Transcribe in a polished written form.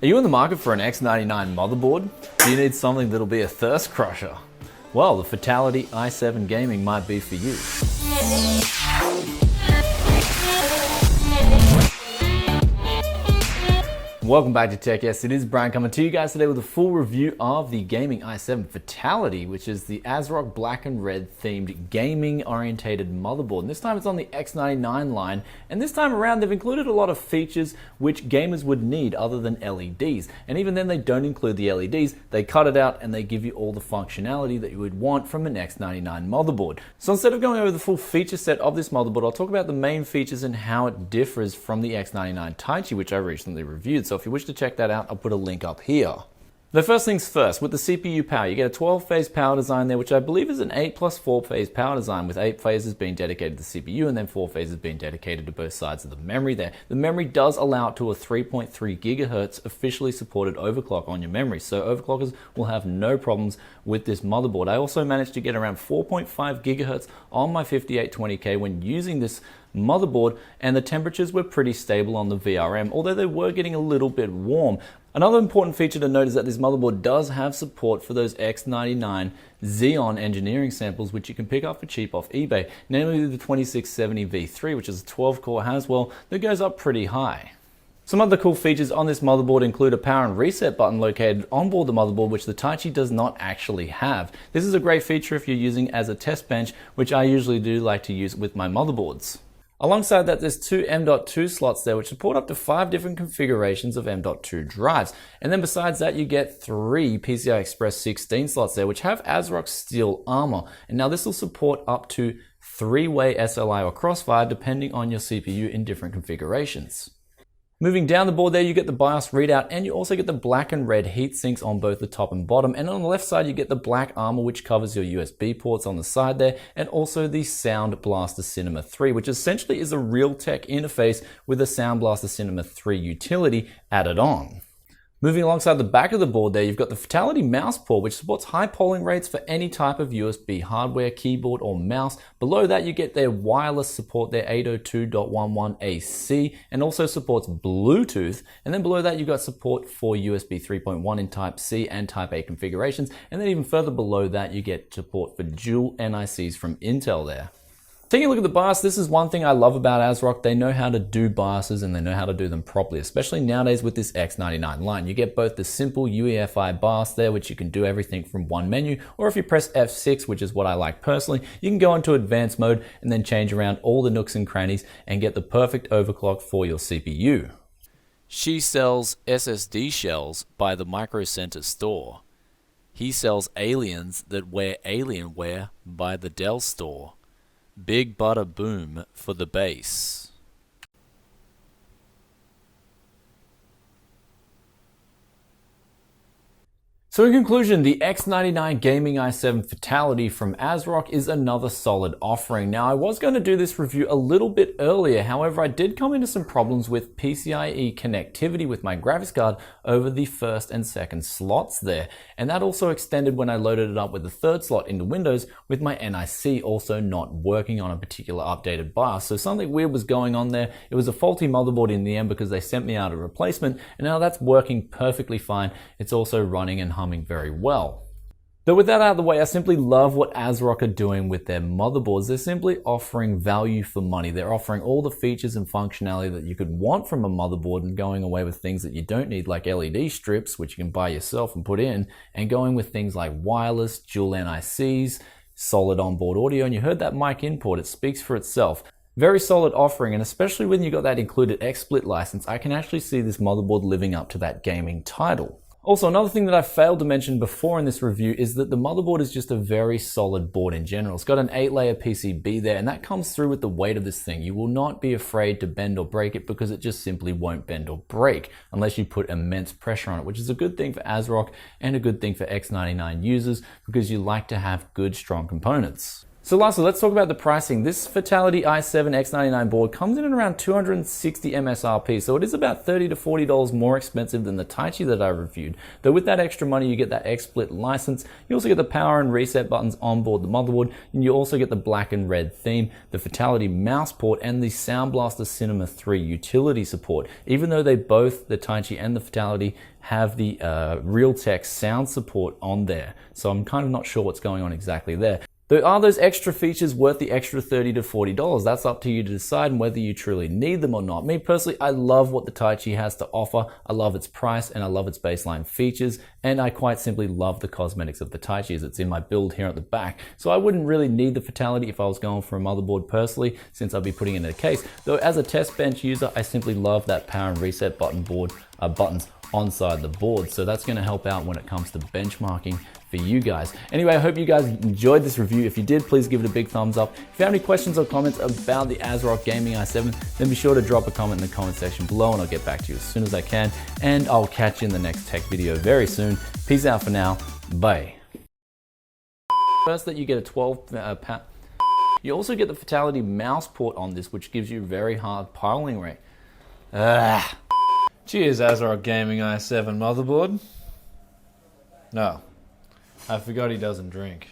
Are you in the market for an X99 motherboard? Do you need something that'll be a thirst crusher? Well, the Fatality i7 Gaming might be for you. Welcome back to Tech. Yes, it is Brian coming to you guys today with a full review of the gaming i7 Fatality, which is the Asrock black and red themed gaming orientated motherboard. And this time it's on the X99 line, and this time around they've included a lot of features which gamers would need other than LEDs. And even then they don't include the LEDs, they cut it out and they give you all the functionality that you would want from an X99 motherboard. So instead of going over the full feature set of this motherboard, I'll talk about the main features and how it differs from the X99 Taichi, which I recently reviewed. So if you wish to check that out, I'll put a link up here. The first things first, with the CPU power, you get a 12-phase power design there, which I believe is an 8 plus 4-phase power design, with 8 phases being dedicated to the CPU and then 4 phases being dedicated to both sides of the memory there. The memory does allow up to a 3.3 gigahertz officially supported overclock on your memory, so overclockers will have no problems with this motherboard. I also managed to get around 4.5 gigahertz on my 5820K when using this motherboard, and the temperatures were pretty stable on the VRM, although they were getting a little bit warm. Another important feature to note is that this motherboard does have support for those X99 Xeon engineering samples, which you can pick up for cheap off eBay, namely the 2670 V3, which is a 12-core Haswell that goes up pretty high. Some other cool features on this motherboard include a power and reset button located onboard the motherboard, which the Taichi does not actually have. This is a great feature if you're using as a test bench, which I usually do like to use with my motherboards. Alongside that, there's two M.2 slots there, which support up to 5 different configurations of M.2 drives. And then besides that, you get 3 PCI Express 16 slots there, which have Asrock steel armor. And now this will support up to 3-way SLI or crossfire, depending on your CPU in different configurations. Moving down the board there, you get the BIOS readout, and you also get the black and red heat sinks on both the top and bottom. And on the left side, you get the black armor, which covers your USB ports on the side there, and also the Sound Blaster Cinema 3, which essentially is a Realtek interface with a Sound Blaster Cinema 3 utility added on. Moving alongside the back of the board there, you've got the Fatality mouse port, which supports high polling rates for any type of USB hardware, keyboard, or mouse. Below that, you get their wireless support, their 802.11 AC, and also supports Bluetooth. And then below that, you've got support for USB 3.1 in Type C and Type A configurations. And then even further below that, you get support for dual NICs from Intel there. Taking a look at the BIOS, this is one thing I love about Asrock. They know how to do BIOSes and they know how to do them properly, especially nowadays with this X99 line. You get both the simple UEFI BIOS there, which you can do everything from one menu, or if you press F6, which is what I like personally, you can go into advanced mode and then change around all the nooks and crannies and get the perfect overclock for your CPU. She sells SSD shells by the Micro Center store. He sells aliens that wear Alienware by the Dell store. Big bada boom for the base. So in conclusion, the X99 Gaming i7 Fatality from Asrock is another solid offering. Now, I was going to do this review a little bit earlier, however, I did come into some problems with PCIe connectivity with my graphics card over the first and second slots there. And that also extended when I loaded it up with the third slot into Windows, with my NIC also not working on a particular updated BIOS. So something weird was going on there. It was a faulty motherboard in the end because they sent me out a replacement, and now that's working perfectly fine. It's also running and humming very well. But with that out of the way, I simply love what Asrock are doing with their motherboards. They're simply offering value for money. They're offering all the features and functionality that you could want from a motherboard and going away with things that you don't need, like LED strips, which you can buy yourself and put in, and going with things like wireless, dual NICs, solid onboard audio, and you heard that mic input, it speaks for itself. Very solid offering, and especially when you got that included XSplit license, I can actually see this motherboard living up to that gaming title. Also, another thing that I failed to mention before in this review is that the motherboard is just a very solid board in general. It's got an 8-layer PCB there, and that comes through with the weight of this thing. You will not be afraid to bend or break it because it just simply won't bend or break unless you put immense pressure on it, which is a good thing for Asrock and a good thing for X99 users because you like to have good, strong components. So lastly, let's talk about the pricing. This Fatality i7 X99 board comes in at around 260 MSRP, so it is about $30 to $40 more expensive than the Taichi that I reviewed. Though with that extra money, you get that XSplit license, you also get the power and reset buttons on board the motherboard, and you also get the black and red theme, the Fatality mouse port, and the Sound Blaster Cinema 3 utility support. Even though they both, the Taichi and the Fatality, have the Realtek sound support on there. So I'm kind of not sure what's going on exactly there. Though, are those extra features worth the extra $30 to $40? That's up to you to decide and whether you truly need them or not. Me personally, I love what the Taichi has to offer. I love its price and I love its baseline features. And I quite simply love the cosmetics of the Taichi as it's in my build here at the back. So I wouldn't really need the Fatality if I was going for a motherboard personally, since I'd be putting it in a case. Though as a test bench user, I simply love that power and reset buttons onside the board. So that's going to help out when it comes to benchmarking for you guys. Anyway, I hope you guys enjoyed this review. If you did, please give it a big thumbs up. If you have any questions or comments about the Asrock Gaming i7, then be sure to drop a comment in the comment section below and I'll get back to you as soon as I can. And I'll catch you in the next tech video very soon. Peace out for now. Bye. First, that you get a 12 pound. You also get the Fatality mouse port on this, which gives you very hard polling rate. Cheers, Asrock Gaming i7 motherboard. No, I forgot he doesn't drink.